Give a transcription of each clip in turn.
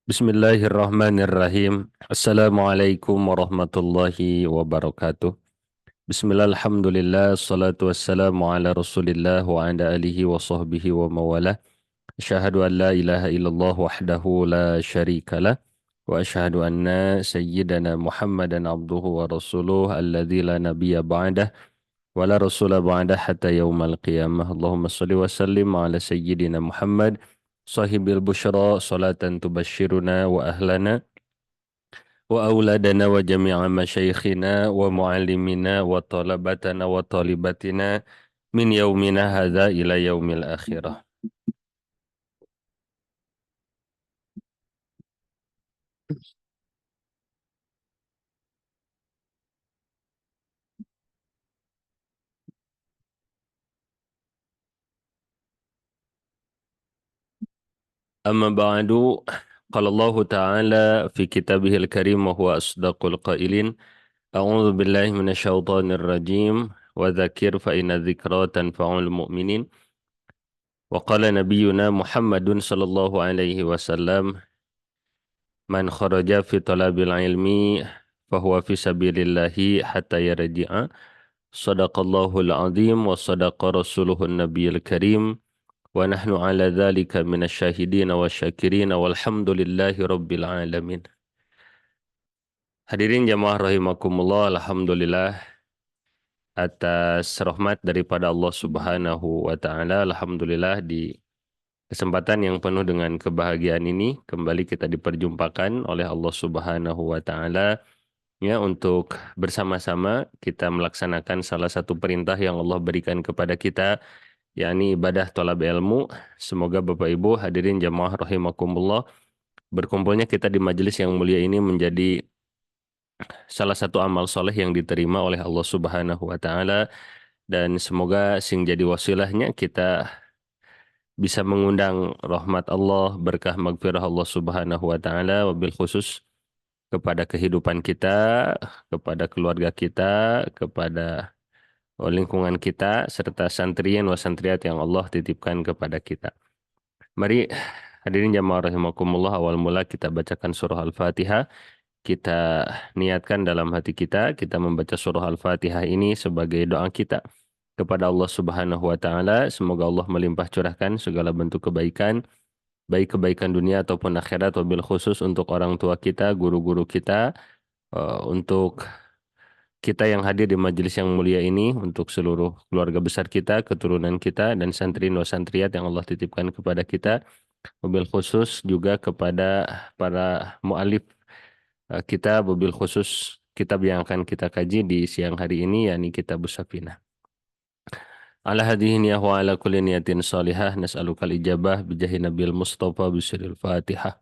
Bismillahirrahmanirrahim. Assalamualaikum warahmatullahi wabarakatuh. Bismillah, alhamdulillah, salatu wassalamu ala rasulillah wa ala alihi wa sahbihi wa mawalah. Asyhadu an la ilaha illallah wahdahu la syarika lah. Wa asyhadu anna sayyidana Muhammadan abduhu wa rasuluh alladzi la nabiyya ba'dah wa la rasula ba'dah hatta yaumal qiyamah. Allahumma salli wa sallim ala sayyidina Muhammad sahibil busyra salatan tubashshiruna wa ahlana وأولادنا وجميع مشايخنا ومعلمينا وطلبتنا وطالباتنا من يومنا هذا إلى يوم الآخرة. أما بعد، قال الله تعالى في كتابه الكريم وهو أصدق القائلين: أعوذ بالله من الشيطان الرجيم وذكر فإن الذكرى تنفع المؤمنين. وقال نبينا محمد صلى الله عليه وسلم: Man kharaja fi talabil ilmi fahuwa fi sabilillahi hatta yarji'a. Sadaqallahul azim wa sadaqa rasuluhun nabiyil karim wa nahnu ala dhalika minasyahidina wa syakirina walhamdulillahi rabbil alamin. Hadirin jamaah rahimakumullah, alhamdulillah atas rahmat daripada Allah Subhanahu wa taala. Alhamdulillah di kesempatan yang penuh dengan kebahagiaan ini kembali kita diperjumpakan oleh Allah Subhanahu wa taala ya untuk bersama-sama kita melaksanakan salah satu perintah yang Allah berikan kepada kita, yakni ibadah thalab ilmu. Semoga Bapak Ibu hadirin jamaah rahimakumullah, berkumpulnya kita di majelis yang mulia ini menjadi salah satu amal soleh yang diterima oleh Allah Subhanahu wa taala, dan semoga sing jadi wasilahnya kita bisa mengundang rahmat Allah, berkah magfirah Allah Subhanahu wa taala, wabil khusus kepada kehidupan kita, kepada keluarga kita, kepada lingkungan kita, serta santriyan wa santriat yang Allah titipkan kepada kita. Mari hadirin jamaah rahimakumullah, awal mula kita bacakan surah Al-Fatihah. Kita niatkan dalam hati kita, kita membaca surah Al-Fatihah ini sebagai doa kita kepada Allah Subhanahu wa taala. Semoga Allah melimpah curahkan segala bentuk kebaikan, baik kebaikan dunia ataupun akhirat, wabil khusus untuk orang tua kita, guru-guru kita, untuk kita yang hadir di majelis yang mulia ini, untuk seluruh keluarga besar kita, keturunan kita, dan santri wa santriat yang Allah titipkan kepada kita, wabil khusus juga kepada para mu'alif kita, wabil khusus kitab yang akan kita kaji di siang hari ini, yakni kitab Safinah. Ala hadhihi niyah wa ala kulli niyatin salihah nas'alukal ijabah bijahi nabil mustafa bisiril fatihah.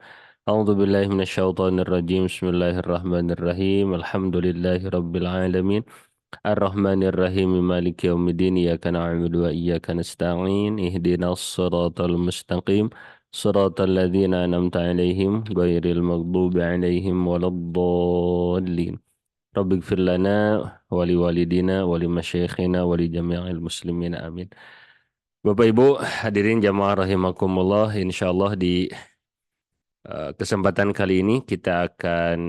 A'udzu billahi minasyaitonir rajim. Bismillahirrahmanirrahim. Alhamdulillahi rabbil alamin. Ar-Rahmanir Rahim. Maliki yaumiddin. Iyyaka na'budu wa iyyaka nasta'in. Ihdinas siratal mustaqim. Siratal ladzina an'amta 'alaihim ghairil maghdubi 'alaihim waladdallin. Rabbighfir lana wa liwalidina wa limasyayikhina wa li jami'il muslimin amin. Bapak Ibu hadirin jamaah rahimakumullah, insyaallah di kesempatan kali ini kita akan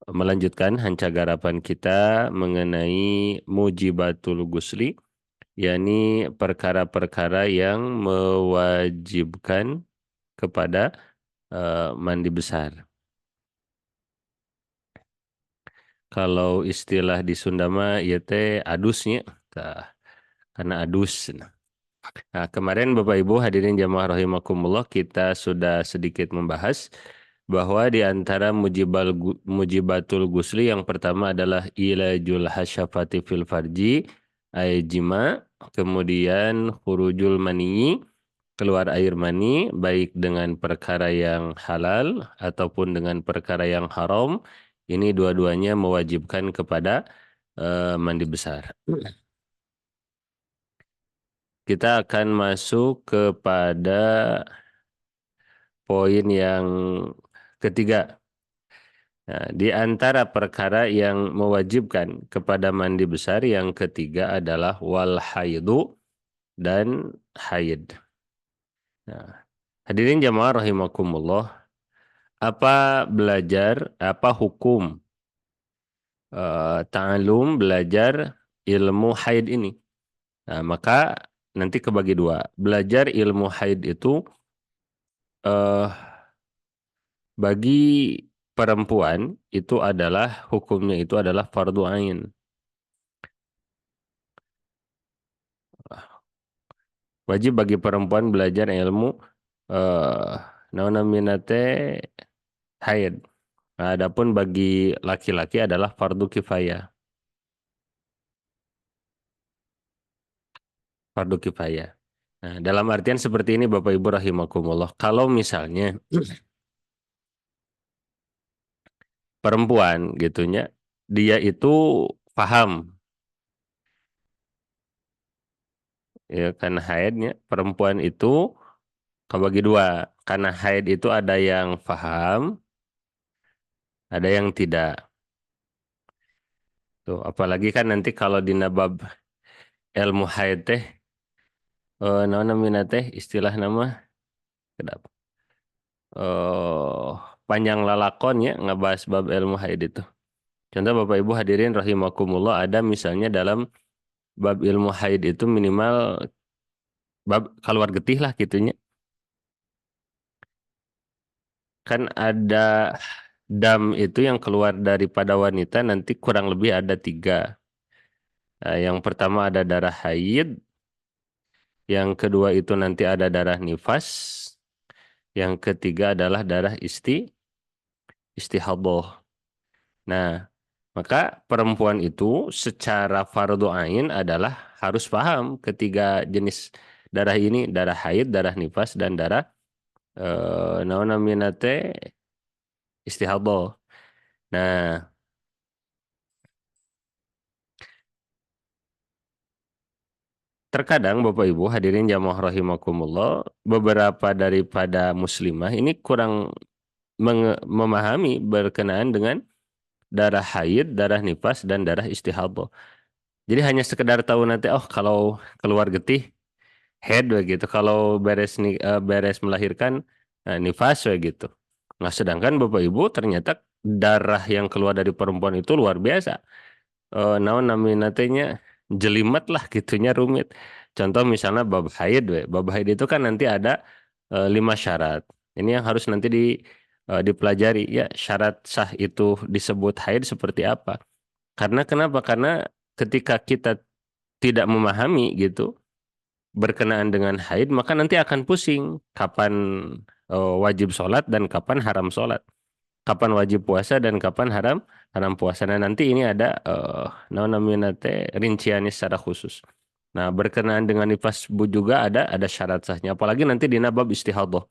melanjutkan hancagarapan kita mengenai mujibatul gusli, yakni perkara-perkara yang mewajibkan kepada mandi besar. Kalau istilah di Sunda mah ieu teh adusnya, karena adus. Nah, kemarin Bapak Ibu hadirin jamaah rahimakumullah, kita sudah sedikit membahas bahwa di antara mujibatul gusli yang pertama adalah ilajul hasyafati fil farji ay jima, kemudian khurujul mani, keluar air mani baik dengan perkara yang halal ataupun dengan perkara yang haram. Ini dua-duanya mewajibkan kepada mandi besar. Kita akan masuk kepada poin yang ketiga. Nah, di antara perkara yang mewajibkan kepada mandi besar yang ketiga adalah wal haidu, dan haid. Nah, Hadirin jamaah rahimakumullah, apa hukum ta'alum belajar ilmu haid ini? Nah, maka nanti kebagi dua. Belajar ilmu haid itu eh, bagi perempuan itu adalah hukumnya itu adalah fardu ain. Wajib bagi perempuan belajar ilmu eh naon namina teh haid. Nah, adapun bagi laki-laki adalah fardu kifayah. Fardu kifayah. Nah, dalam artian seperti ini Bapak Ibu rahimakumullah. Kalau misalnya perempuan gitunya dia itu paham ya karena haidnya perempuan itu kebagi dua. Karena haid itu ada yang paham, ada yang tidak. Tuh, apalagi kan nanti kalau di nabab ilmu haid teh naon namina teh istilah nama kedap eh panjang lalakon ya ngebahas bab ilmu haid itu. Contoh Bapak Ibu hadirin rahimakumullah ada misalnya dalam bab ilmu haid itu minimal bab keluar getih lah gitunya. Kan ada dam itu yang keluar daripada wanita nanti kurang lebih ada tiga. Nah, yang pertama ada darah haid, yang kedua itu nanti ada darah nifas, yang ketiga adalah darah istihadah. Nah, maka perempuan itu secara fardu ain adalah harus paham ketiga jenis darah ini, darah haid, darah nifas, dan darah naon namina teh istihadah. Nah, terkadang Bapak Ibu hadirin jamaah rahimakumullah, beberapa daripada muslimah ini kurang memahami berkenaan dengan darah haid, darah nifas, dan darah istihadah. Jadi hanya sekedar tahu nanti oh kalau keluar getih head begitu, kalau beres melahirkan nifas begitu. Nah, sedangkan Bapak Ibu ternyata darah yang keluar dari perempuan itu luar biasa. Naon naminatenya jelimet lah gitunya rumit. Contoh misalnya bab haid, we. Bab haid itu kan nanti ada 5 syarat. Ini yang harus nanti dipelajari ya syarat sah itu disebut haid seperti apa. Karena kenapa? Karena ketika kita tidak memahami gitu berkenaan dengan haid maka nanti akan pusing kapan wajib sholat dan kapan haram sholat, kapan wajib puasa dan kapan haram haram puasa. Nah, nanti ini ada naon namanya teh rinciannya secara khusus. Nah, berkenaan dengan nifas bu juga ada syarat sahnya. Apalagi nanti di bab istihadah.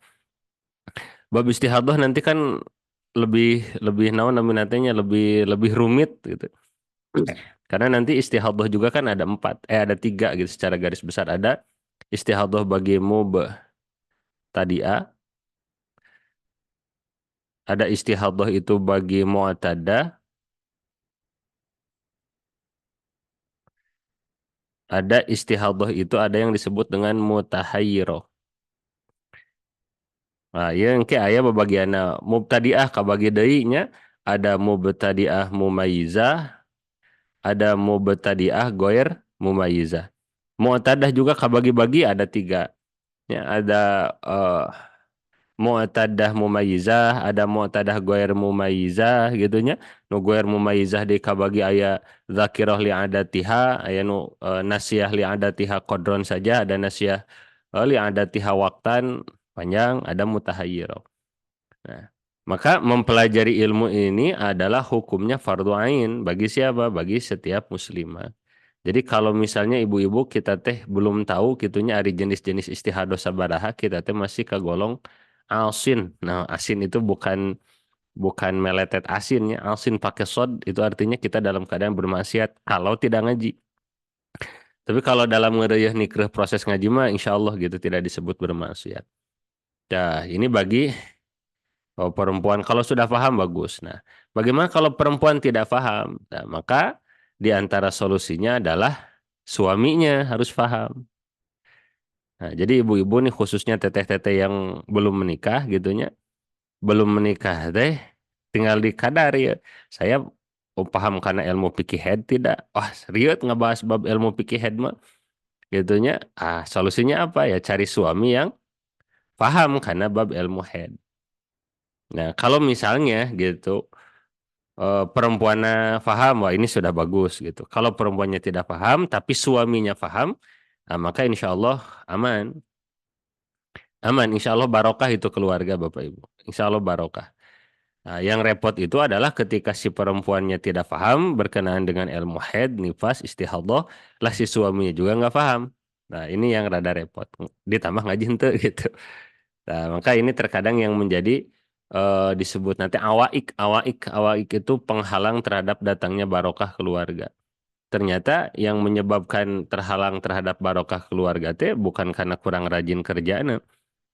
Bab istihadah nanti kan lebih lebih naon namanya tehnya lebih lebih rumit gitu. Karena nanti istihadah juga kan ada empat, ada tiga gitu secara garis besar. Ada istihadah bagi tadiah, ada istihadah itu bagi mu'tadah, ada istihadah itu ada yang disebut dengan mutahayyirah. Nah, yang ke aya babagianna mubtadi'ah kabagi deui nya, ada mubtadi'ah mumayyizah, ada mubtadi'ah goir mumayyizah. Mu'tadah juga kabagi-bagi ada tiga. Ya, ada mu'tadah mumayyizah, ada mu'tadah goir mumayyizah gitu nya. Nu goir mumayyizah di kabagi aya zakirah li adatiha, aya nu nasiyah li adatiha qadron saja, ada nasiyah li adatiha waqtan panjang, ada mutahayyirah. Nah, maka mempelajari ilmu ini adalah hukumnya fardu ain bagi siapa? Bagi setiap muslimah. Jadi kalau misalnya ibu-ibu kita teh belum tahu kitunya ari jenis-jenis istihadah sabaraha, kita teh masih kagolong alsin. Nah, asin itu bukan bukan meletet asinnya, alsin pakai sod itu artinya kita dalam keadaan bermaksiat kalau tidak ngaji. Tapi kalau dalam ngereyeh nikreh proses ngaji mah insya Allah gitu tidak disebut bermaksiat. Nah, ini bagi perempuan kalau sudah paham bagus. Nah, bagaimana kalau perempuan tidak paham? Nah, maka di antara solusinya adalah suaminya harus paham. Nah, jadi ibu-ibu nih khususnya teteh-teteh yang belum menikah gitunya, belum menikah teh tinggal dikadar ya. Saya paham karena ilmu fikih head tidak. Wah, serius ngebahas bab ilmu fikih head mah gitunya. Solusinya apa ya? Cari suami yang paham karena bab ilmu head. Nah, kalau misalnya gitu perempuannya paham, wah ini sudah bagus gitu. Kalau perempuannya tidak paham tapi suaminya paham, maka insya Allah aman. Aman, insya Allah barokah itu keluarga Bapak Ibu. Insya Allah barokah. Nah, yang repot itu adalah ketika si perempuannya tidak paham berkenaan dengan ilmu haid, nifas, istihadah, lah si suaminya juga nggak paham. Nah, ini yang rada repot. Ditambah ngaji henteu gitu. Nah, maka ini terkadang yang menjadi disebut nanti awaik, awaik, awaik itu penghalang terhadap datangnya barokah keluarga. Ternyata yang menyebabkan terhalang terhadap barokah keluarga teh bukan karena kurang rajin kerjaan,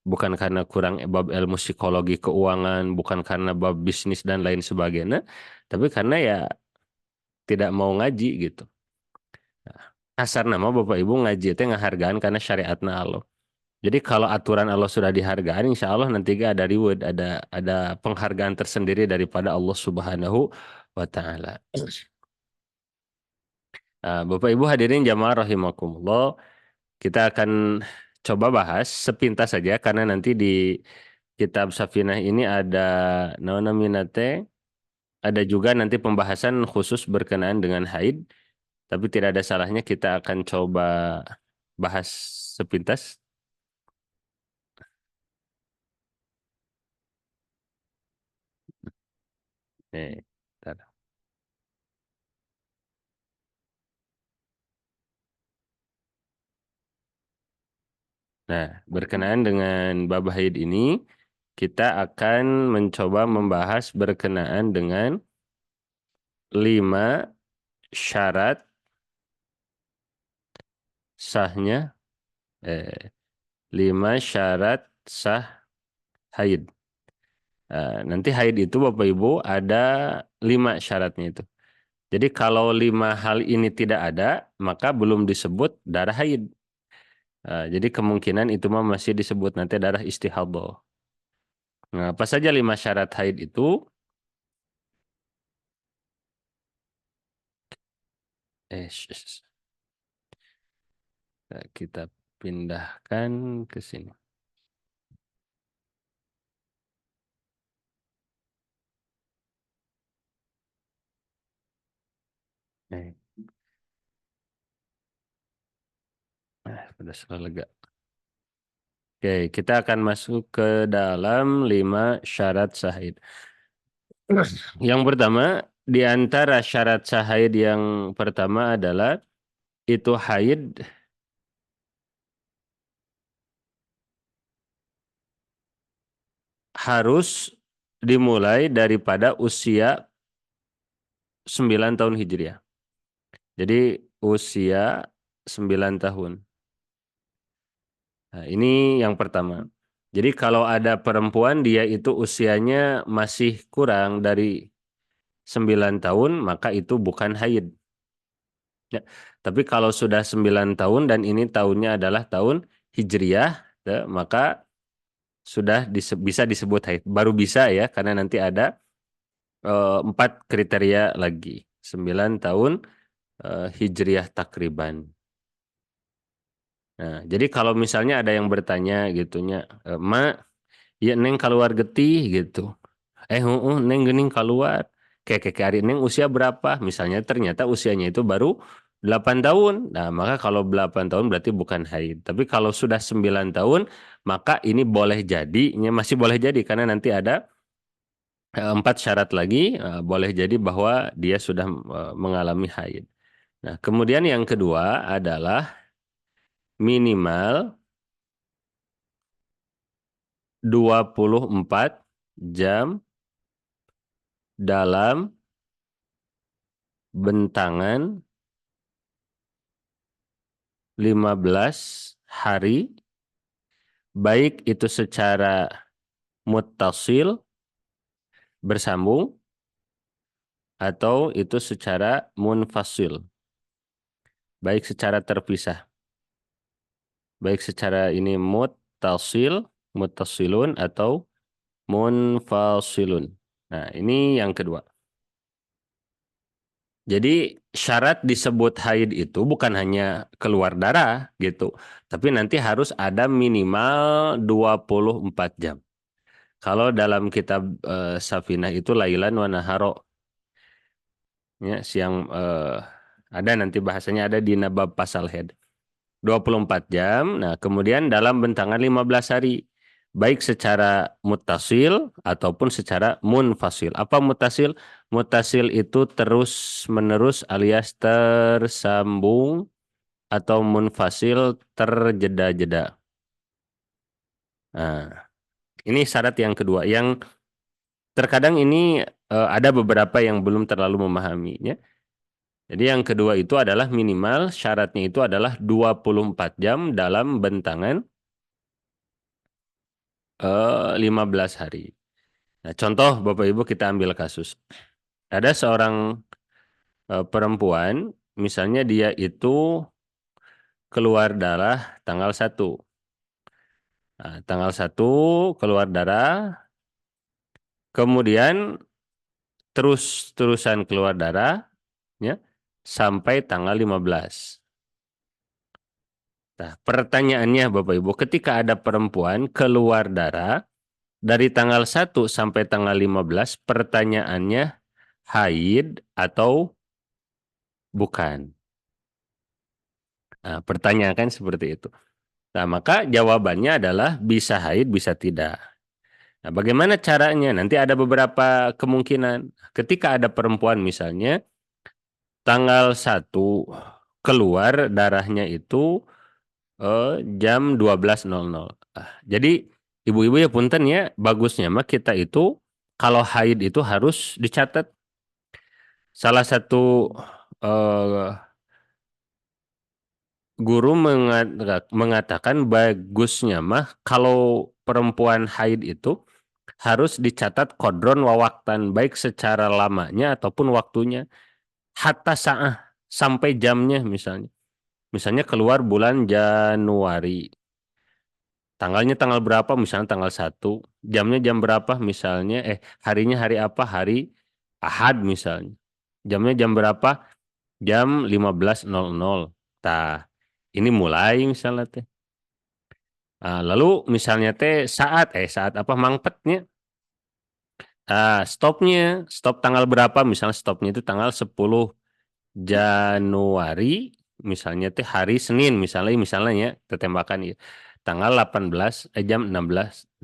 bukan karena kurang bab ilmu psikologi keuangan, bukan karena bab bisnis dan lain sebagainya, tapi karena ya tidak mau ngaji gitu. Asar nama Bapak Ibu ngaji itu ngahargaan karena syariatna Allah. Jadi kalau aturan Allah sudah dihargai, insya Allah nanti ada reward, ada penghargaan tersendiri daripada Allah Subhanahu wa Ta'ala. Nah, Bapak Ibu hadirin jamaah rahimakumullah, kita akan coba bahas sepintas saja karena nanti di kitab Safinah ini ada naona minate, ada juga nanti pembahasan khusus berkenaan dengan haid, tapi tidak ada salahnya kita akan coba bahas sepintas. Nih, bentar. Nah, berkenaan dengan bab haid ini, kita akan mencoba membahas berkenaan dengan 5 syarat sahnya, eh, 5 syarat sah haid. Nanti haid itu Bapak Ibu ada 5 syaratnya itu. Jadi kalau 5 hal ini tidak ada, maka belum disebut darah haid. Jadi kemungkinan itu mah masih disebut nanti darah istihadah. Nah, apa saja 5 syarat haid itu? Sh- kita pindahkan ke sini. Eh, sudah selesai lega. Oke, kita akan masuk ke dalam 5 syarat sahid. Yang pertama, di antara syarat sahid yang pertama adalah itu haid harus dimulai daripada usia 9 tahun Hijriah. Jadi usia 9 tahun. Nah, ini yang pertama. Jadi kalau ada perempuan dia itu usianya masih kurang dari 9 tahun, maka itu bukan haid. Ya. Tapi kalau sudah 9 tahun dan ini tahunnya adalah tahun Hijriah, ya, maka sudah bisa disebut haid. Baru bisa ya, karena nanti ada 4 kriteria lagi. 9 tahun Hijriah takriban. Nah, jadi kalau misalnya ada yang bertanya gitunya, Ma, ya Neng keluar getih gitu. Neng gening keluar. Kayak hari Neng usia berapa? Misalnya ternyata usianya itu baru 8 tahun. Nah, maka kalau 8 tahun berarti bukan haid. Tapi kalau sudah 9 tahun, maka ini boleh jadi, ini masih boleh jadi karena nanti ada 4 syarat lagi, boleh jadi bahwa dia sudah mengalami haid. Nah, kemudian yang kedua adalah minimal 24 jam dalam bentangan 15 hari, baik itu secara muttasil, bersambung, atau itu secara munfasil, baik secara terpisah. Baik secara ini muttasil, muttasilun atau munfasilun. Nah, ini yang kedua. Jadi syarat disebut haid itu bukan hanya keluar darah gitu, tapi nanti harus ada minimal 24 jam. Kalau dalam kitab Safinah itu Lailan wa Naharo, ya, siang ada nanti bahasanya ada di Nabab pasal head. 24 jam. Nah, kemudian dalam bentangan 15 hari. Baik secara mutasil ataupun secara munfasil. Apa mutasil? Mutasil itu terus-menerus alias tersambung atau munfasil terjeda-jeda. Nah, ini syarat yang kedua. Yang terkadang ini ada beberapa yang belum terlalu memahaminya. Jadi yang kedua itu adalah minimal syaratnya itu adalah 24 jam dalam bentangan 15 hari. Nah, contoh Bapak Ibu kita ambil kasus. Ada seorang perempuan, misalnya dia itu keluar darah tanggal 1. Nah, tanggal 1 keluar darah, kemudian terus-terusan keluar darah, ya, sampai tanggal 15. Nah, pertanyaannya Bapak Ibu, ketika ada perempuan keluar darah dari tanggal 1 sampai tanggal 15, pertanyaannya haid atau bukan? Nah, pertanyaan kan seperti itu. Nah, maka jawabannya adalah bisa haid, bisa tidak. Nah, bagaimana caranya? Nanti ada beberapa kemungkinan. Ketika ada perempuan misalnya, tanggal 1 keluar darahnya itu jam 12.00. Jadi ibu-ibu ya punten ya, bagusnya mah kita itu kalau haid itu harus dicatat. Salah satu eh, guru mengatakan bagusnya mah kalau perempuan haid itu harus dicatat kodron wawaktan baik secara lamanya ataupun waktunya hatta saah sampai jamnya misalnya. Misalnya keluar bulan Januari. Tanggalnya tanggal berapa misalnya tanggal 1, jamnya jam berapa misalnya harinya hari apa? Hari Ahad misalnya. Jamnya jam berapa? Jam 15.00. Tah, ini mulai misalnya teh. Lalu misalnya teh saat apa mangpetnya. Stop tanggal berapa? Misalnya stopnya itu tanggal 10 Januari, misalnya teh hari Senin misalnya ya, ketembakan ya. Tanggal 18 jam 18.00.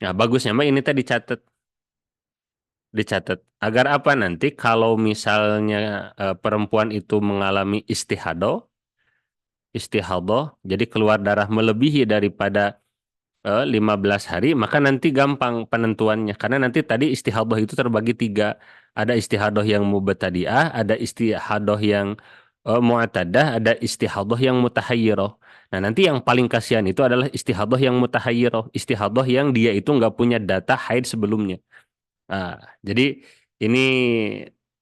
Nah, bagusnya mah ini teh dicatat agar apa nanti kalau misalnya perempuan itu mengalami istihadah, jadi keluar darah melebihi daripada 15 hari, maka nanti gampang penentuannya. Karena nanti tadi istihadah itu terbagi 3. Ada istihadah yang mubtadi'ah, ada istihadah yang mu'tadah, ada istihadah yang mutahayyirah. Nah, nanti yang paling kasihan itu adalah istihadah yang mutahayyirah. Istihadah yang dia itu nggak punya data haid sebelumnya. Jadi ini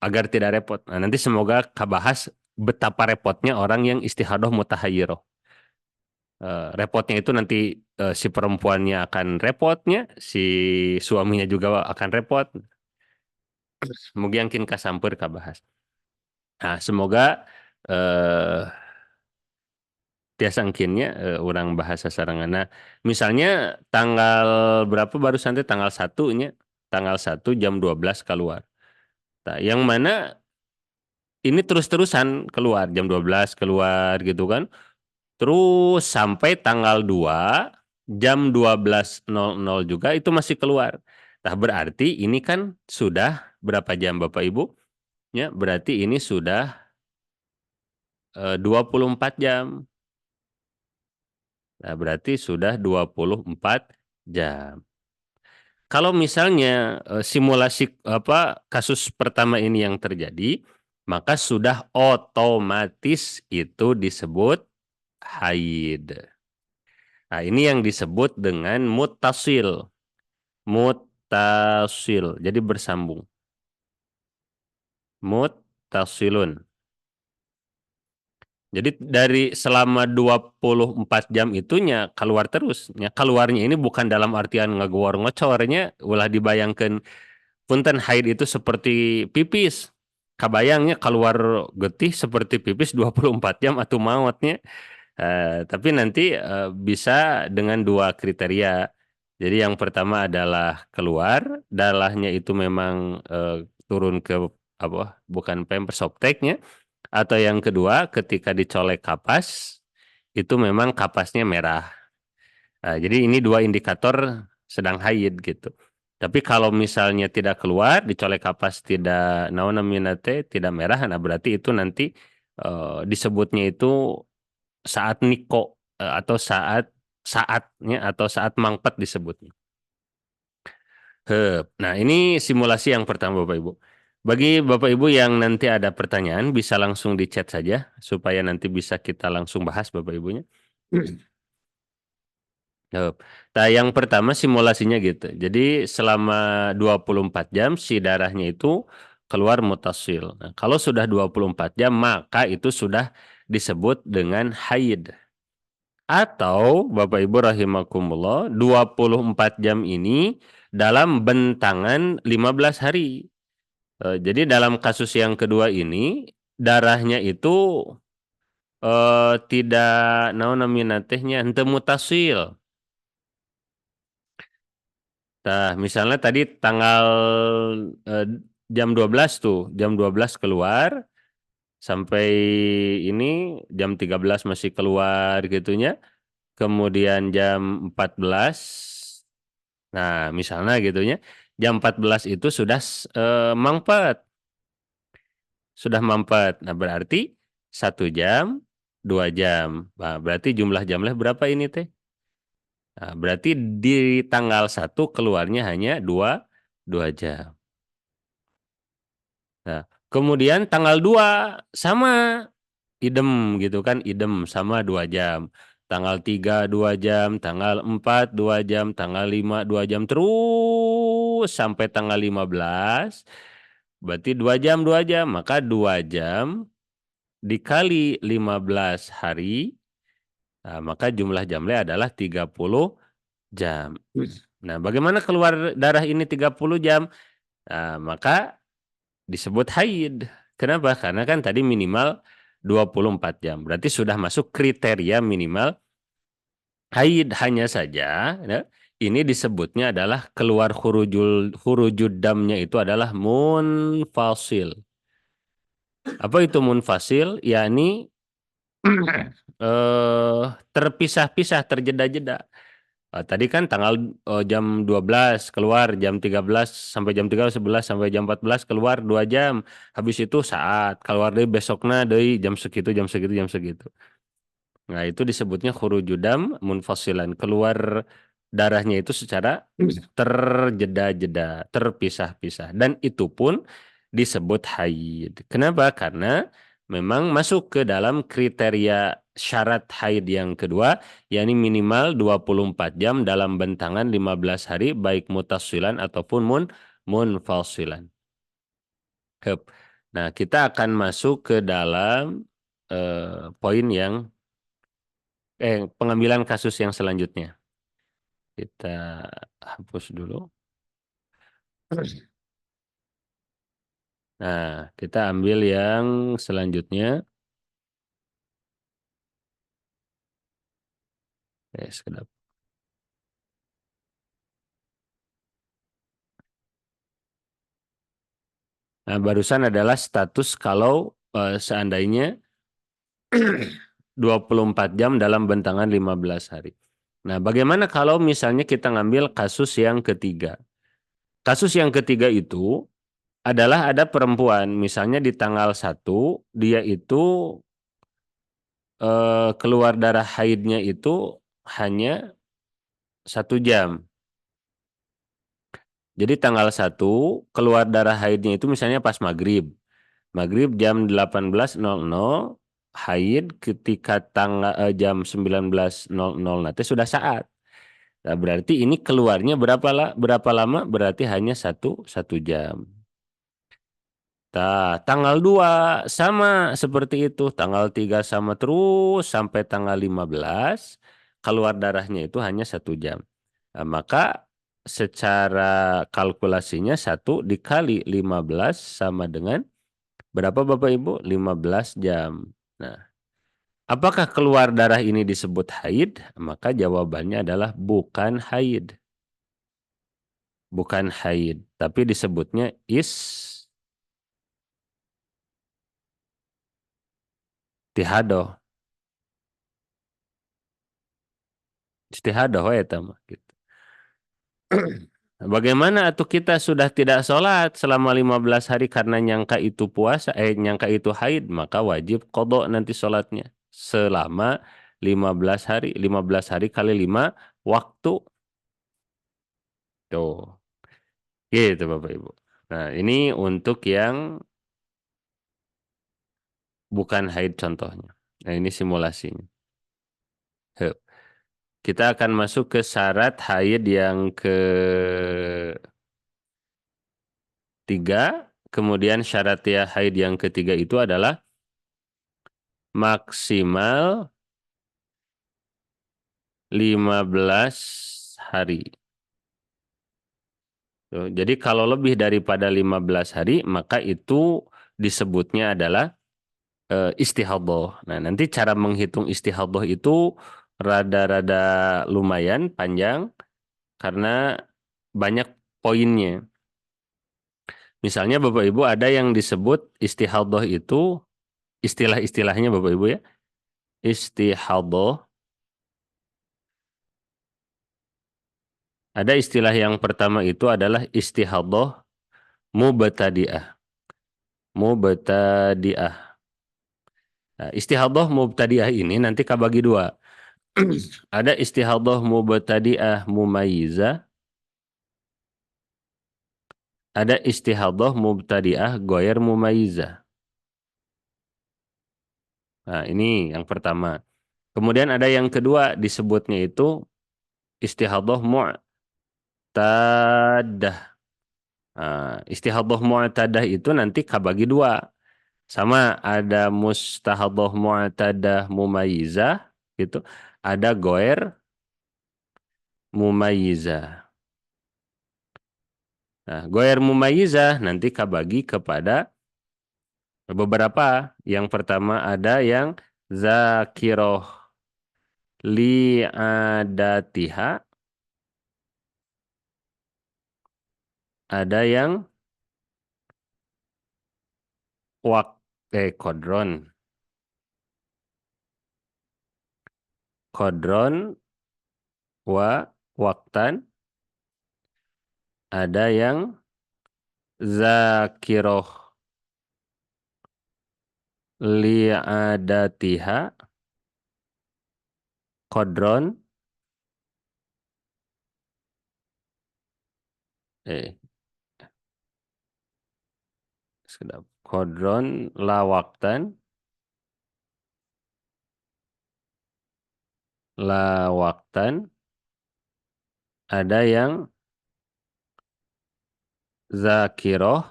agar tidak repot. Nah, nanti semoga kabahas betapa repotnya orang yang istihadah mutahayyirah. Repotnya itu nanti si perempuannya akan repotnya, si suaminya juga akan repot. Mungkin kasampur kabahas. Nah, semoga eh tiasa engkinnya orang bahasa sarangan. Nah, misalnya tanggal berapa baru santai tanggal 1 nya, tanggal 1 jam 12 keluar. Nah, yang mana ini terus-terusan keluar jam 12 keluar gitu kan. Terus sampai tanggal 2 jam 12.00 juga itu masih keluar. Nah, berarti ini kan sudah berapa jam Bapak Ibu? Ya, berarti ini sudah 24 jam. Nah, berarti sudah 24 jam. Kalau misalnya simulasi apa kasus pertama ini yang terjadi, maka sudah otomatis itu disebut haid. Nah, ini yang disebut dengan mutasil. Mutasil. Jadi bersambung. Mutasilun. Jadi dari selama 24 jam itunya keluar terus. Ya, keluarnya ini bukan dalam artian ngegor ngocornya, ulah dibayangkan punten haid itu seperti pipis. Kabayangnya keluar getih seperti pipis 24 jam atau mautnya. Tapi nanti bisa dengan dua kriteria. Jadi yang pertama adalah keluar, darahnya itu memang turun ke apa? Bukan pempes softteknya. Atau yang kedua, ketika dicolek kapas, itu memang kapasnya merah. Jadi ini dua indikator sedang haid gitu. Tapi kalau misalnya tidak keluar, dicolek kapas tidak naon namina teh, tidak merah, nah berarti itu nanti disebutnya itu saat niko atau saatnya atau saat mangpet disebutnya. Nah, ini simulasi yang pertama Bapak Ibu. Bagi Bapak Ibu yang nanti ada pertanyaan bisa langsung di chat saja supaya nanti bisa kita langsung bahas Bapak Ibunya. Yup. Nah, yang pertama simulasinya gitu. Jadi selama 24 jam si darahnya itu keluar mutasil. Nah, kalau sudah 24 jam maka itu sudah disebut dengan haid. Atau Bapak Ibu rahimakumullah 24 jam ini dalam bentangan 15 hari. Jadi dalam kasus yang kedua ini darahnya itu tidak naon namina tehnya henteu mutasil. Nah, misalnya tadi tanggal eh, jam 12 tuh, jam 12 keluar sampai ini jam 13 masih keluar gitunya. Kemudian jam 14. Nah, misalnya gitu ya, jam 14 itu sudah mampet, sudah mampet. Nah, berarti 1 jam, 2 jam. Nah, berarti jumlah jamnya berapa ini teh? Nah, berarti di tanggal 1 keluarnya hanya dua jam. Nah, kemudian tanggal 2 sama idem gitu kan, idem sama 2 jam. Tanggal 3 2 jam, tanggal 4 2 jam, tanggal 5 2 jam terus sampai tanggal 15. Berarti 2 jam 2 jam, maka 2 jam dikali 15 hari, nah, maka jumlah jamnya adalah 30 jam. Nah, bagaimana keluar darah ini 30 jam? Nah, maka disebut haid. Kenapa? Karena kan tadi minimal 24 jam. Berarti sudah masuk kriteria minimal haid, hanya saja ya, ini disebutnya adalah keluar hurujud damnya itu adalah munfasil. Apa itu munfasil? Yakni terpisah-pisah, terjeda-jeda. Tadi kan tanggal jam 12 keluar, jam 13 sampai jam 13 11 sampai jam 14 keluar 2 jam. Habis itu saat keluar dari besoknya dari jam segitu jam segitu jam segitu. Nah, itu disebutnya khurujudam munfasilan, keluar darahnya itu secara terjeda-jeda, terpisah-pisah, dan itu pun disebut haid. Kenapa? Karena memang masuk ke dalam kriteria syarat haid yang kedua, yakni minimal 24 jam dalam bentangan 15 hari baik mutasilan ataupun munfasilan. Hup. Nah, kita akan masuk ke dalam poin yang pengambilan kasus yang selanjutnya. Kita hapus dulu. Nah, kita ambil yang selanjutnya. Sekedap. Nah, barusan adalah status kalau seandainya 24 jam dalam bentangan 15 hari. Nah, bagaimana kalau misalnya kita ngambil kasus yang ketiga? Kasus yang ketiga itu adalah ada perempuan, misalnya di tanggal 1, dia itu keluar darah haidnya itu hanya 1 jam. Jadi tanggal 1 keluar darah haidnya itu misalnya pas maghrib. Maghrib jam 18.00, haid ketika tanggal jam 19.00 nanti sudah saat. Nah, berarti ini keluarnya berapa lama? Berarti hanya satu jam. Tanggal 2 sama seperti itu. Tanggal 3 sama terus sampai tanggal 15. Keluar darahnya itu hanya 1 jam. Nah, maka secara kalkulasinya 1 dikali 15 sama dengan berapa Bapak Ibu? 15 jam. Nah, apakah keluar darah ini disebut haid? Maka jawabannya adalah bukan haid. Bukan haid. Tapi disebutnya istihadoh. Istihadoh ya mah. Gitu. Bagaimana atau kita sudah tidak sholat selama 15 hari karena nyangka itu puasa, nyangka itu haid, maka wajib kodok nanti sholatnya selama 15 hari, 15 hari kali 5 waktu. Tuh, gitu Bapak Ibu. Nah, ini untuk yang bukan haid contohnya. Nah, ini simulasinya. Hup. Kita akan masuk ke syarat haid yang ketiga. Kemudian syarat ya haid yang ketiga itu adalah maksimal 15 hari. Tuh, jadi kalau lebih daripada 15 hari, maka itu disebutnya adalah istihadah. Nah, nanti cara menghitung istihadah itu rada-rada lumayan panjang karena banyak poinnya. Misalnya Bapak Ibu ada yang disebut istihadah itu istilah-istilahnya Bapak Ibu ya. Istihadah. Ada istilah yang pertama itu adalah istihadah mubtadi'ah. Mubtadi'ah. Nah, istihadah mubtadi'ah ini nanti kabagi dua. Ada istihadah mubtadi'ah mumayyizah, ada istihadah mubtadi'ah goyer mumayyizah. Nah, ini yang pertama. Kemudian ada yang kedua disebutnya itu istihadah mu'tadah. Nah, istihadah mu'tadah itu nanti kabagi dua. Sama ada mustahadah mu'tadah mumayyizah gitu. Ada goer mumayyizah. Nah, goer mumayyizah nanti kabagi kepada beberapa. Yang pertama ada yang zakiroh li'adatiha, ada yang wak kodron. Kodron wa waktan, ada yang zakiroh li'adatiha kodron eh sekedap kodron la waktan, la waktan, ada yang zakiroh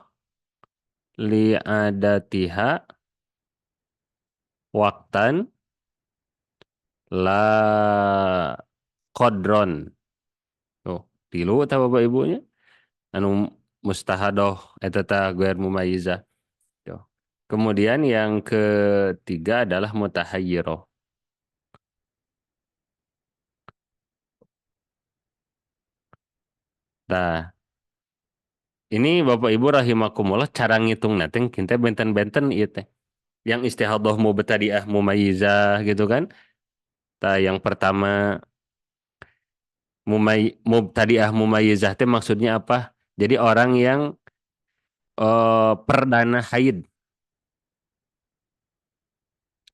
li'adatiha waktan la kodron. Oh, tilu ta Bapak Ibunya. Anu mustahadoh eta ta guer mumayyizah. Tuh. Kemudian yang ketiga adalah mutahayyirah. Nah, ini Bapak Ibu rahimakumullah cara ngitung nanti kita benten-benten ieu teh. Yang istihadah mubtadi'ah mumayyizah gitu kan. Tah yang pertama mubtadi'ah mumayyizah teh maksudnya apa? Jadi orang yang perdana haid,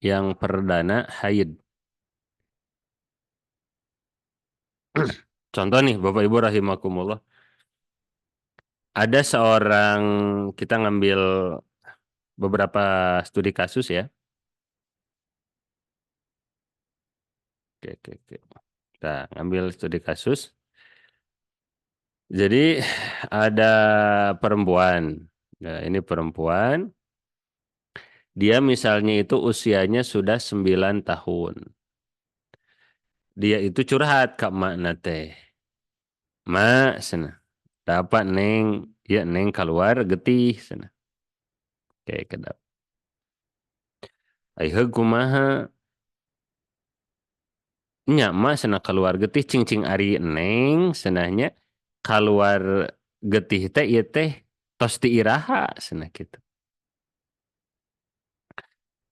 yang perdana haid. Contoh nih Bapak Ibu rahimakumullah. Ada seorang kita ngambil beberapa studi kasus ya. Oke, oke, oke. Kita ngambil studi kasus. Jadi ada perempuan. Nah, ini perempuan, dia misalnya itu usianya sudah 9 tahun. Dia itu curhat ke mak nate. Mak, sana. Dapat neng, ya neng keluar getih sana. Kayak kedap. Aih kumaha nya mak sana keluar getih cing-cing ari neng senahnya keluar getih teh ieu teh tos ti iraha cenah gitu.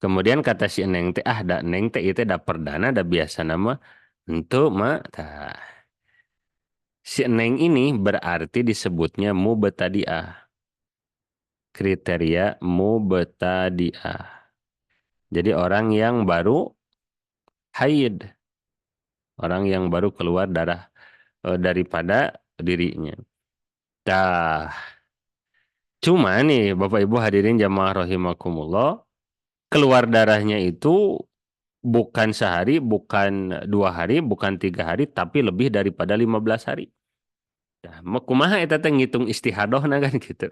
Kemudian kata si neng teh da neng teh ieu teh da perdana da biasa nama henteu mak tah. Si neng ini berarti disebutnya mubtadi'ah. Kriteria mubtadi'ah. Jadi orang yang baru haid, orang yang baru keluar darah daripada dirinya. Dah, cuma nih Bapak Ibu hadirin jamaah rahimakumullah, keluar darahnya itu bukan sehari, bukan 2 hari, bukan 3 hari, tapi lebih daripada 15 hari. Nah, kumaha eta teh ngitung istihadohna kan gitu.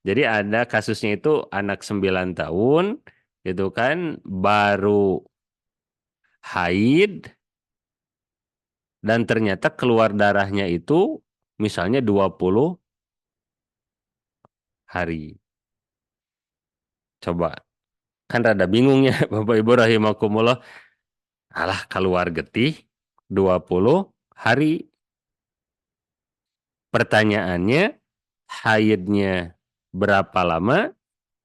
Jadi ada kasusnya itu anak 9 tahun gitu kan baru haid dan ternyata keluar darahnya itu misalnya 20 hari. Coba kan rada bingung ya Bapak Ibu rahimakumullah. Alah keluar getih 20 hari. Pertanyaannya haidnya berapa lama?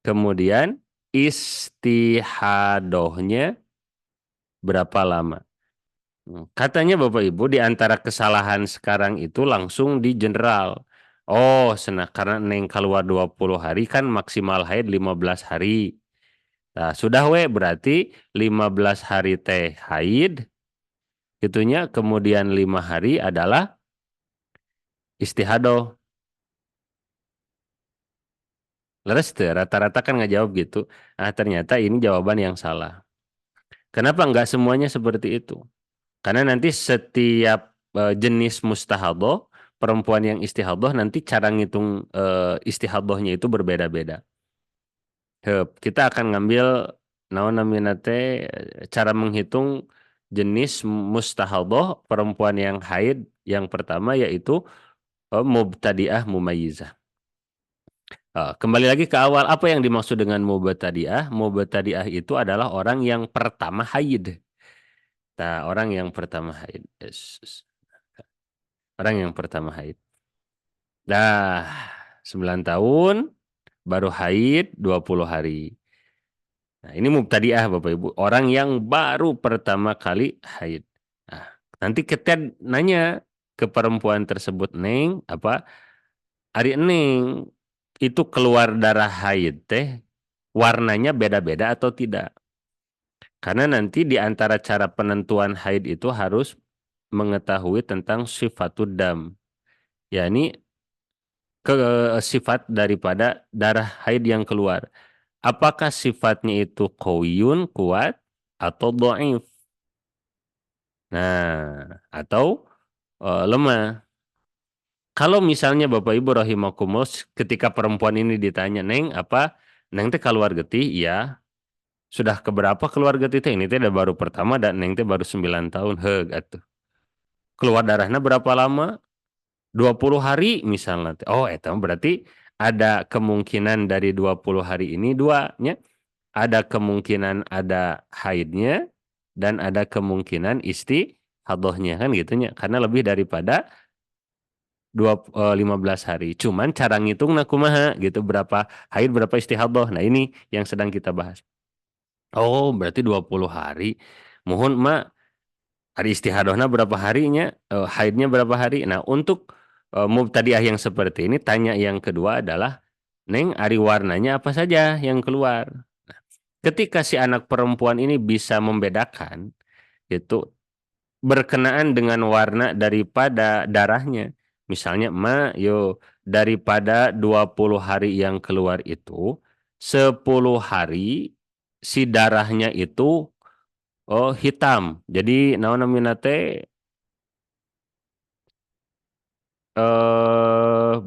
Kemudian istihadohnya berapa lama? Katanya Bapak Ibu di antara kesalahan sekarang itu langsung di general. Oh, senang karena neng keluar 20 hari kan maksimal haid 15 hari. Nah, sudah we berarti 15 hari teh haid, itunya kemudian 5 hari adalah istihadoh. Leres tuh, rata-rata kan nggak jawab gitu. Ah, ternyata ini jawaban yang salah. Kenapa nggak semuanya seperti itu? Karena nanti setiap jenis mustahadoh, perempuan yang istihadoh nanti cara ngitung istihadohnya itu berbeda-beda. Kita akan ngambil naon namina teh cara menghitung jenis mustahadoh perempuan yang haid yang pertama yaitu mubtadi'ah mumayyizah. Kembali lagi ke awal, apa yang dimaksud dengan mubtadi'ah? Mubtadi'ah itu adalah orang yang pertama haid. Nah, orang yang pertama haid. Yes. Orang yang pertama haid. Dah, 9 tahun, baru haid 20 hari. Nah, ini mubtadi'ah Bapak Ibu. Orang yang baru pertama kali haid. Nah, nanti kita nanya ke perempuan tersebut, Neng, apa? Ari Neng, itu keluar darah haid teh, warnanya beda-beda atau tidak? Karena nanti di antara cara penentuan haid itu harus mengetahui tentang sifatud dam, yakni ke sifat daripada darah haid yang keluar. Apakah sifatnya itu qawiyun, kuat, atau dhaif? Nah, atau lemah. Kalau misalnya Bapak Ibu rahimakumullah ketika perempuan ini ditanya, "Neng, apa? Neng teh keluar getih?" Iya. Sudah keberapa keluar getih teh? Ini teh udah baru pertama dan Neng teh baru 9 tahun. Heug atuh. Keluar darahnya berapa lama? 20 hari misalnya. Oh, itu berarti ada kemungkinan dari 20 hari ini duanya. Ada kemungkinan ada haidnya dan ada kemungkinan istihadohnya kan gitunya. Karena lebih daripada 15 hari. Cuman cara ngitung nah kumaha gitu berapa haid berapa istihadoh. Nah, ini yang sedang kita bahas. Oh, berarti 20 hari. Mohon mak hari istihadohnya berapa harinya, haidnya berapa hari. Nah, untuk mubtadi'ah yang seperti ini, tanya yang kedua adalah, Neng, ari warnanya apa saja yang keluar? Ketika si anak perempuan ini bisa membedakan, itu berkenaan dengan warna daripada darahnya. Misalnya, Ma, yo, daripada 20 hari yang keluar itu, 10 hari si darahnya itu hitam. Jadi naon namina teh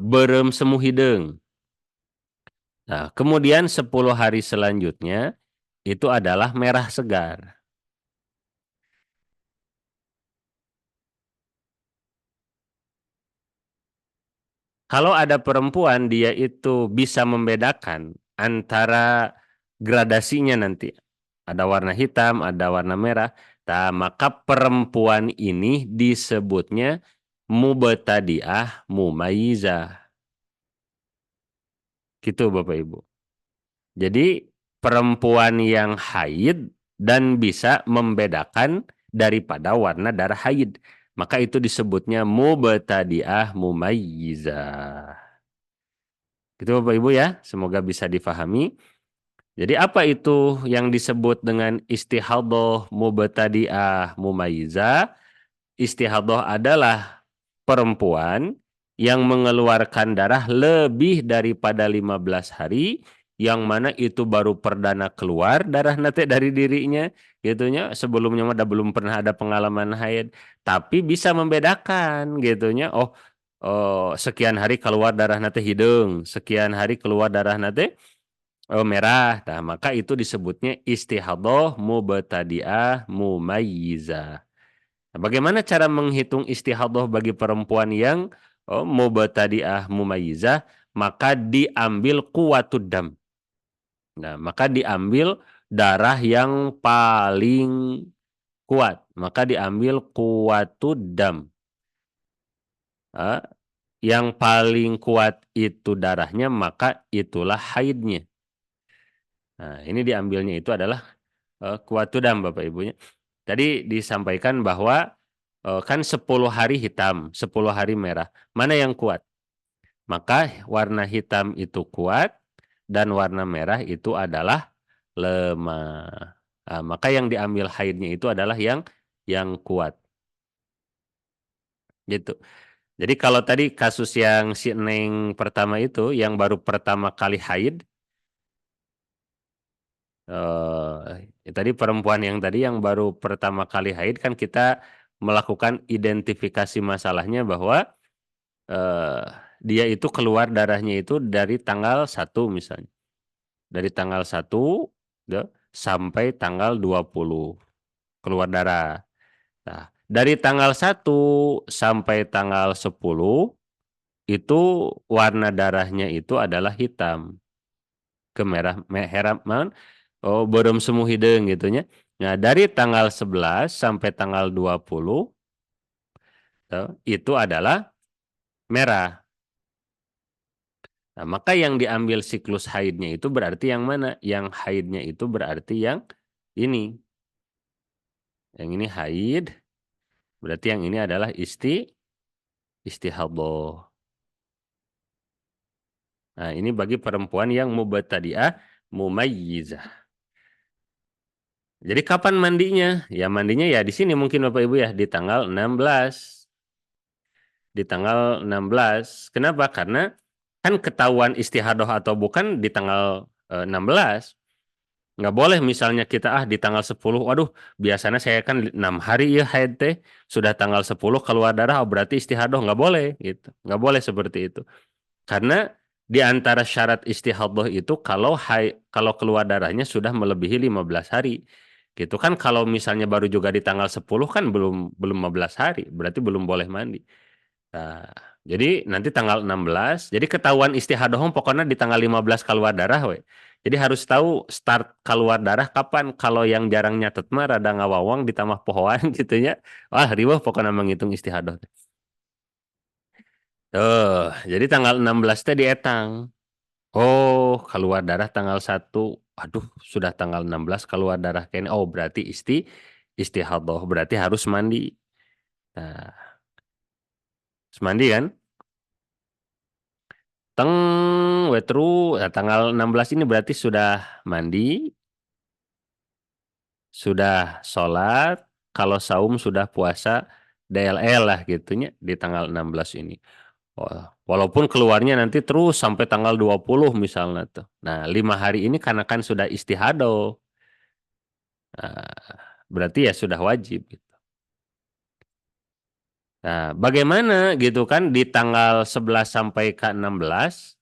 beureum semu hideung. Nah, kemudian 10 hari selanjutnya itu adalah merah segar. Kalau ada perempuan dia itu bisa membedakan antara gradasinya nanti. Ada warna hitam, ada warna merah. Nah, maka perempuan ini disebutnya mubtadi'ah mumayyizah. Gitu Bapak Ibu. Jadi perempuan yang haid dan bisa membedakan daripada warna darah haid. Maka itu disebutnya mubtadi'ah mumayyizah. Gitu Bapak Ibu ya. Semoga bisa difahami. Jadi apa itu yang disebut dengan istihadah mubtadi'ah mumayyizah? Istihadah adalah perempuan yang mengeluarkan darah lebih daripada 15 hari, yang mana itu baru perdana keluar darah nanti dari dirinya gitunya, sebelumnya mah belum pernah ada pengalaman haid, tapi bisa membedakan gitunya. Oh, oh, sekian hari keluar darah nanti hidung, sekian hari keluar darah nanti merah. Nah, maka itu disebutnya istihadah mubtadi'ah mumayyizah. Nah, bagaimana cara menghitung istihadah bagi perempuan yang mubtadi'ah mumayyizah? Maka diambil kuwatud dam. Nah, maka diambil darah yang paling kuat. Maka diambil kuwatud dam. Nah, yang paling kuat itu darahnya, maka itulah haidnya. Nah, ini diambilnya itu adalah kuwatud dam Bapak Ibunya. Tadi disampaikan bahwa kan 10 hari hitam, 10 hari merah. Mana yang kuat? Maka warna hitam itu kuat dan warna merah itu adalah lemah. Nah, maka yang diambil haidnya itu adalah yang kuat. Gitu. Jadi kalau tadi kasus yang si Neng pertama itu yang baru pertama kali haid, tadi perempuan yang tadi yang baru pertama kali haid kan kita melakukan identifikasi masalahnya bahwa eh, dia itu keluar darahnya itu dari tanggal 1 misalnya. Dari tanggal 1 ya, sampai tanggal 20 keluar darah. Nah, dari tanggal 1 sampai tanggal 10 itu warna darahnya itu adalah hitam, kemerah merah oh bodom semu hidung gitunya. Nah, dari tanggal 11 sampai tanggal 20 itu adalah merah. Nah, maka yang diambil siklus haidnya itu berarti yang mana? Yang haidnya itu berarti yang ini. Yang ini haid, berarti yang ini adalah istihadah. Nah, ini bagi perempuan yang mubtadi'ah mumayyizah. Jadi kapan mandinya? Ya mandinya ya di sini mungkin Bapak Ibu ya di tanggal 16. Di tanggal 16. Kenapa? Karena kan ketahuan istihadah atau bukan di tanggal 16. Nggak boleh misalnya kita di tanggal 10, waduh biasanya saya kan 6 hari ya haid teh, sudah tanggal 10 keluar darah, oh, berarti istihadah, nggak boleh gitu, nggak boleh seperti itu. Karena di antara syarat istihadah itu kalau keluar darahnya sudah melebihi 15 hari gitu kan. Kalau misalnya baru juga di tanggal 10 kan belum belum 15 hari, berarti belum boleh mandi. Nah, jadi nanti tanggal 16, jadi ketahuan istihadah pokoknya di tanggal 15 keluar darah we. Jadi harus tahu start keluar darah kapan. Kalau yang jarang nyatet mah rada ngawawang ditambah pohoan gitu ya. Wah, riweuh pokoknya menghitung istihadah. Jadi tanggal 16 teh dietang. Oh, keluar darah tanggal 1. Aduh, sudah tanggal 16 keluar darah kayaknya. Oh, berarti istihadah, berarti harus mandi. Nah, harus mandi kan? Teng wetru nah, tanggal 16 ini berarti sudah mandi, sudah sholat, kalau saum sudah puasa DLL lah gitunya di tanggal 16 ini. Oh, walaupun keluarnya nanti terus sampai tanggal 20 misalnya tuh. Nah, 5 hari ini karena kan sudah istihadah. Nah, berarti ya sudah wajib gitu. Nah, bagaimana gitu kan di tanggal 11 sampai ke 16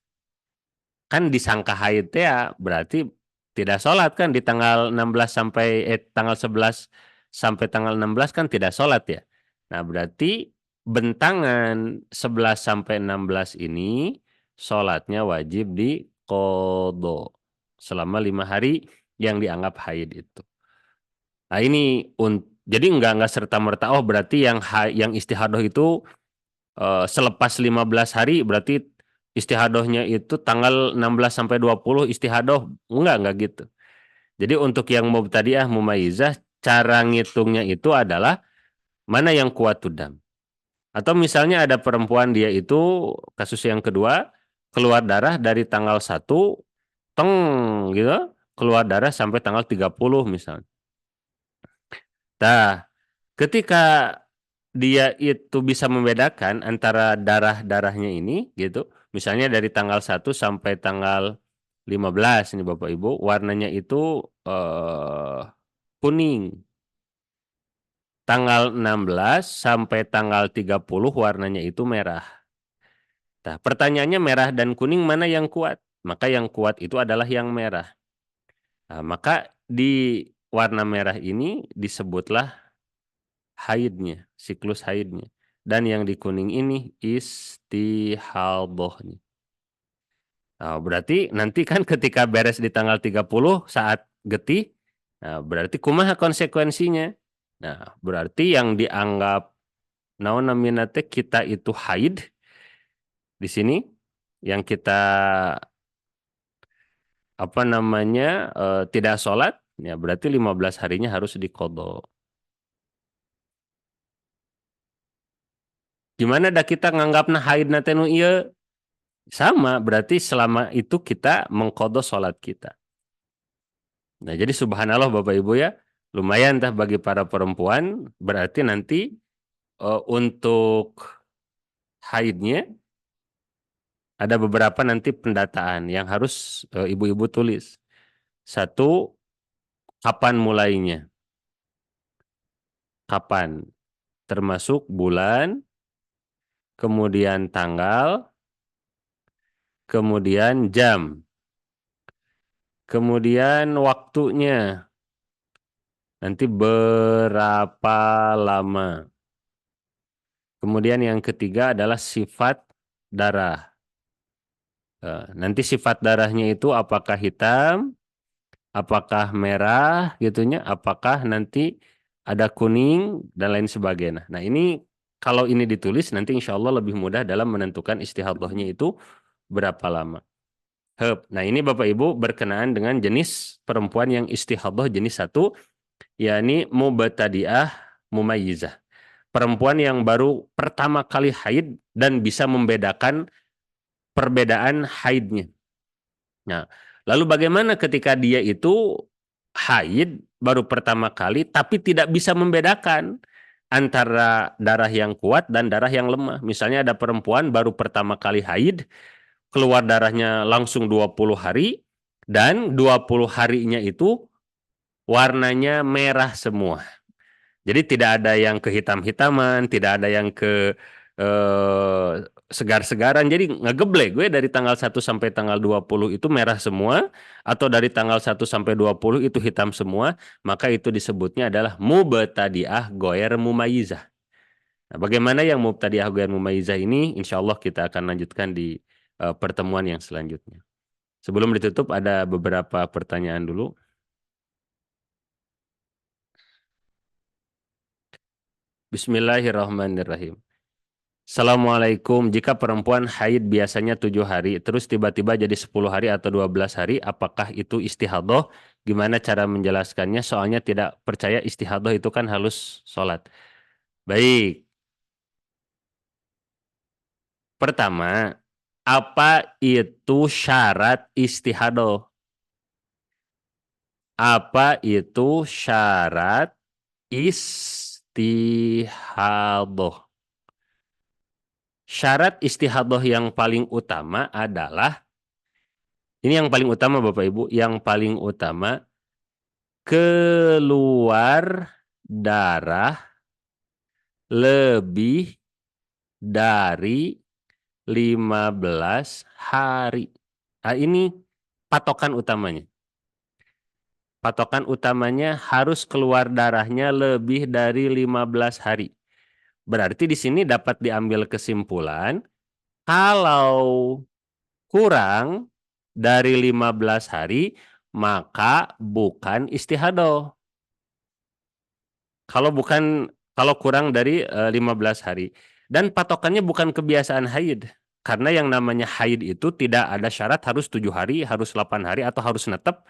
kan disangka haid ya berarti tidak sholat kan di tanggal 16 sampai tanggal 11 sampai tanggal 16 kan tidak sholat ya. Nah, berarti bentangan 11 sampai 16 ini sholatnya wajib di kodo selama 5 hari yang dianggap haid itu. Nah, ini jadi nggak serta merta oh berarti yang istihadoh itu selepas 15 hari berarti istihadohnya itu tanggal 16 sampai 20 istihadoh. Enggak gitu. Jadi untuk yang mubtadi'ah mumayyizah cara ngitungnya itu adalah mana yang kuat tudam. Atau misalnya ada perempuan dia itu kasus yang kedua keluar darah dari tanggal 1 teng gitu keluar darah sampai tanggal 30 misalnya. Nah, ketika dia itu bisa membedakan antara darah-darahnya ini gitu. Misalnya dari tanggal 1 sampai tanggal 15 ini Bapak Ibu, warnanya itu kuning. Tanggal 16 sampai tanggal 30 warnanya itu merah. Nah, pertanyaannya merah dan kuning mana yang kuat? Maka yang kuat itu adalah yang merah. Nah, maka di warna merah ini disebutlah haidnya, siklus haidnya. Dan yang di kuning ini istihadhahnya. Nah, berarti nanti kan ketika beres di tanggal 30 saat getih, nah berarti kumaha konsekuensinya? Nah, berarti yang dianggap naon namina teh kita itu haid di sini yang kita apa namanya tidak sholat, ya berarti 15 harinya harus diqadha. Gimana dah kita nganggapna haid na teh nu ieu? Sama, berarti selama itu kita mengqadha sholat kita. Nah, jadi subhanallah Bapak Ibu ya, lumayan tah bagi para perempuan, berarti nanti untuk haidnya ada beberapa nanti pendataan yang harus ibu-ibu tulis. Satu, kapan mulainya? Kapan? Termasuk bulan, kemudian tanggal, kemudian jam, kemudian waktunya. Nanti berapa lama? Kemudian yang ketiga adalah sifat darah. Nanti sifat darahnya itu apakah hitam, apakah merah gitunya, apakah nanti ada kuning dan lain sebagainya. Nah, ini kalau ini ditulis nanti insya Allah lebih mudah dalam menentukan istihadahnya itu berapa lama. Nah, ini Bapak Ibu berkenaan dengan jenis perempuan yang istihadah jenis satu, yakni mubtadi'ah mumayyizah. Perempuan yang baru pertama kali haid dan bisa membedakan perbedaan haidnya. Nah, lalu bagaimana ketika dia itu haid baru pertama kali tapi tidak bisa membedakan antara darah yang kuat dan darah yang lemah. Misalnya ada perempuan baru pertama kali haid, keluar darahnya langsung 20 hari dan 20 harinya itu warnanya merah semua. Jadi tidak ada yang kehitam-hitaman, tidak ada yang ke eh, segar-segaran. Jadi ngegeblek gue dari tanggal 1 sampai tanggal 20 itu merah semua atau dari tanggal 1 sampai 20 itu hitam semua, maka itu disebutnya adalah mubtadi'ah ghair mumayyizah. Nah, bagaimana yang mubtadi'ah ghair mumayyizah ini? Insya Allah kita akan lanjutkan di pertemuan yang selanjutnya. Sebelum ditutup ada beberapa pertanyaan dulu. Bismillahirrahmanirrahim. Assalamualaikum. Jika perempuan haid biasanya 7 hari, terus tiba-tiba jadi 10 hari atau 12 hari, apakah itu istihadah? Gimana cara menjelaskannya? Soalnya tidak percaya istihadah itu kan halus sholat. Baik. Pertama, apa itu syarat istihadah? Apa itu syarat istihadah? Syarat istihadah yang paling utama adalah ini yang paling utama Bapak Ibu, yang paling utama keluar darah lebih dari 15 hari Ini patokan utamanya. Patokan utamanya harus keluar darahnya lebih dari 15 hari. Berarti di sini dapat diambil kesimpulan kalau kurang dari 15 hari maka bukan istihadah. Kalau bukan kalau kurang dari 15 hari. Dan patokannya bukan kebiasaan haid. Karena yang namanya haid itu tidak ada syarat harus 7 hari, harus 8 hari, atau harus netep.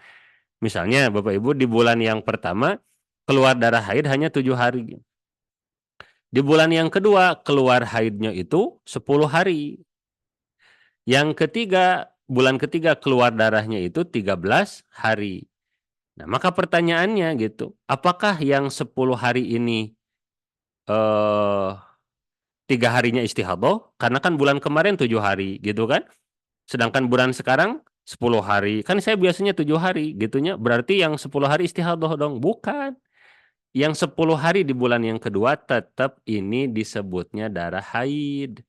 Misalnya Bapak Ibu di bulan yang pertama keluar darah haid hanya 7 hari. Di bulan yang kedua keluar haidnya itu 10 hari. Yang ketiga, bulan ketiga keluar darahnya itu 13 hari. Nah, maka pertanyaannya gitu, apakah yang 10 hari ini eh 3 harinya istihadah? Karena kan bulan kemarin 7 hari gitu kan. Sedangkan bulan sekarang 10 hari. Kan saya biasanya 7 hari gitunya. Berarti yang 10 hari istihadah dong. Bukan. Yang 10 hari di bulan yang kedua tetap ini disebutnya darah haid.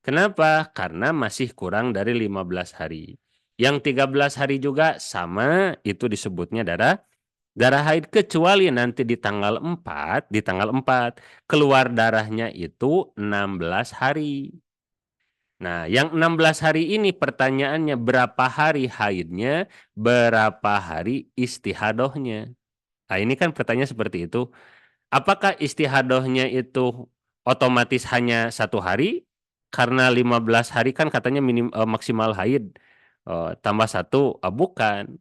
Kenapa? Karena masih kurang dari 15 hari. Yang 13 hari juga sama, itu disebutnya darah darah haid, kecuali nanti di tanggal 4 keluar darahnya itu 16 hari. Nah, yang 16 hari ini pertanyaannya berapa hari haidnya, berapa hari istihadohnya. Nah, ini kan pertanyaan seperti itu. Apakah istihadohnya itu otomatis hanya 1 hari? Karena 15 hari kan katanya maksimal haid. Tambah satu, bukan.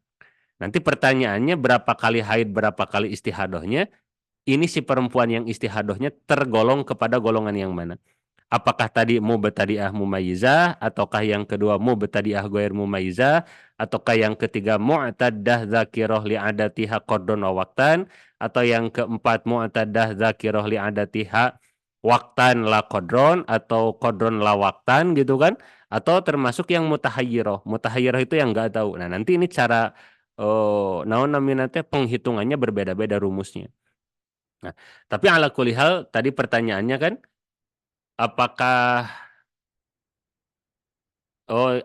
Nanti pertanyaannya berapa kali haid, berapa kali istihadohnya. Ini si perempuan yang istihadohnya tergolong kepada golongan yang mana? Apakah tadi mubtadi'ah mumayyizah, ataukah yang kedua mubtadi'ah ghair mumayyizah, ataukah yang ketiga mu'taddah dzakirah li'adatiha qardun wa waqtan, atau yang keempat mu'taddah dzakirah li'adatiha waqtan la qadron, atau qadron la waqtan gitu kan, atau termasuk yang mutahayyirah. Mutahayyirah itu yang nggak tahu. Nah, nanti ini cara naon namina teh penghitungannya berbeda-beda rumusnya. Nah, tapi ala kulihal tadi pertanyaannya kan, apakah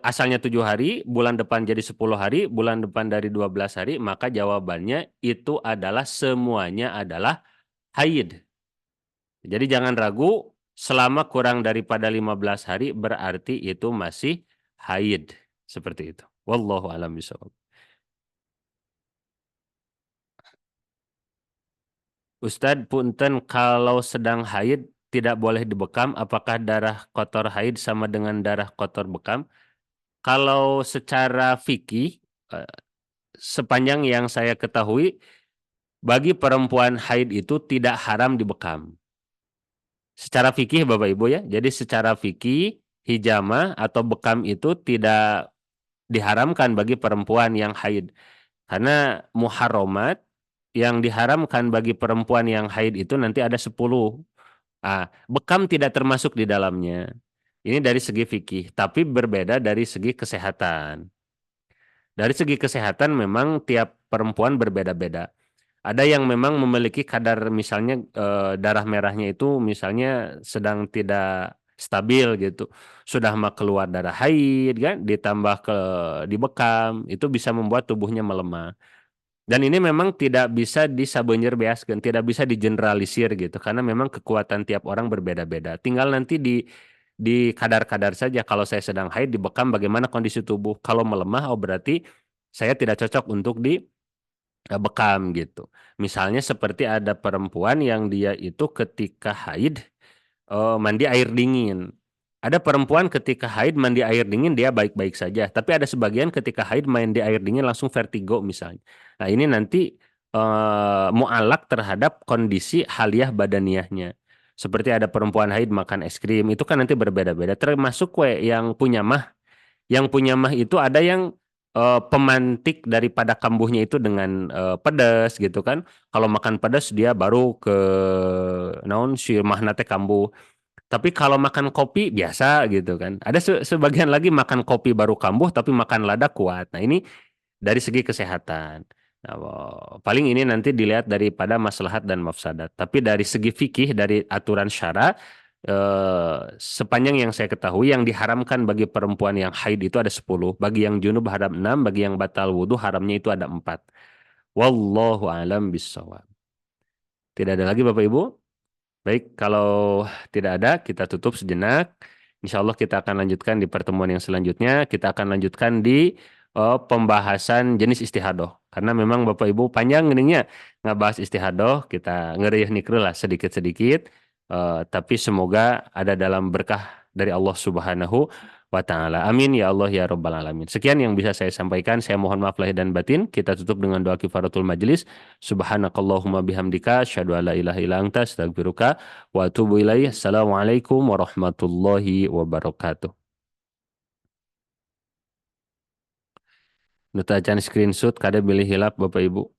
asalnya 7 hari, bulan depan jadi 10 hari, bulan depan dari 12 hari, maka jawabannya itu adalah semuanya adalah haid. Jadi jangan ragu, selama kurang daripada 15 hari berarti itu masih haid. Seperti itu. Wallahu a'lam bishawab. Ustadz, punten kalau sedang haid tidak boleh dibekam, apakah darah kotor haid sama dengan darah kotor bekam? Kalau secara fikih, eh, sepanjang yang saya ketahui, bagi perempuan haid itu tidak haram dibekam. Secara fikih Bapak Ibu ya. Jadi secara fikih hijama atau bekam itu tidak diharamkan bagi perempuan yang haid. Karena muharramat yang diharamkan bagi perempuan yang haid itu nanti ada 10. Bekam tidak termasuk di dalamnya. Ini dari segi fikih, tapi berbeda dari segi kesehatan. Dari segi kesehatan memang tiap perempuan berbeda-beda. Ada yang memang memiliki kadar misalnya darah merahnya itu misalnya sedang tidak stabil gitu. Sudah mah keluar darah haid kan, ditambah ke dibekam, itu bisa membuat tubuhnya melemah. Dan ini memang tidak bisa disabeunyeurbeaskeun, tidak bisa digeneralisir gitu karena memang kekuatan tiap orang berbeda-beda. Tinggal nanti di kadar-kadar saja. Kalau saya sedang haid dibekam bagaimana kondisi tubuh. Kalau melemah berarti saya tidak cocok untuk bekam gitu. Misalnya seperti ada perempuan yang dia itu ketika haid mandi air dingin. Ada perempuan ketika haid mandi air dingin dia baik-baik saja, tapi ada sebagian ketika haid mandi air dingin langsung vertigo misalnya. Nah, ini nanti mualak terhadap kondisi haliah badaniyahnya. Seperti ada perempuan haid makan es krim, itu kan nanti berbeda-beda. Termasuk yang punya mah. Yang punya mah itu ada yang pemantik daripada kambuhnya itu dengan pedas gitu kan. Kalau makan pedas dia baru ke naon si mahna teh kambuh. Tapi kalau makan kopi biasa gitu kan. Ada sebagian lagi makan kopi baru kambuh tapi makan lada kuat. Nah, ini dari segi kesehatan. Nah, paling ini nanti dilihat daripada maslahat dan mafsadat. Tapi dari segi fikih dari aturan syara sepanjang yang saya ketahui yang diharamkan bagi perempuan yang haid itu ada 10, bagi yang junub haram 6, bagi yang batal wudhu haramnya itu ada 4. Wallahu alam bissawab. Tidak ada lagi Bapak Ibu? Baik, kalau tidak ada, kita tutup sejenak. Insya Allah kita akan lanjutkan di pertemuan yang selanjutnya. Kita akan lanjutkan di pembahasan jenis istihadoh. Karena memang Bapak Ibu panjang ininya ngebahas istihadoh, kita ngeriih nikru lah sedikit-sedikit. Tapi semoga ada dalam berkah dari Allah Subhanahu wa Ta'ala. Amin ya Allah ya Rabbal Alamin. Sekian yang bisa saya sampaikan. Saya mohon maaf lahir dan batin. Kita tutup dengan doa kifaratul majelis. Subhanakallahumma bihamdika asyhadu an la ilaha illa anta astaghfiruka wa atubu ilaih. Assalamualaikum warahmatullahi wabarakatuh. Nuta acan screenshot kada pilih hilap Bapak Ibu.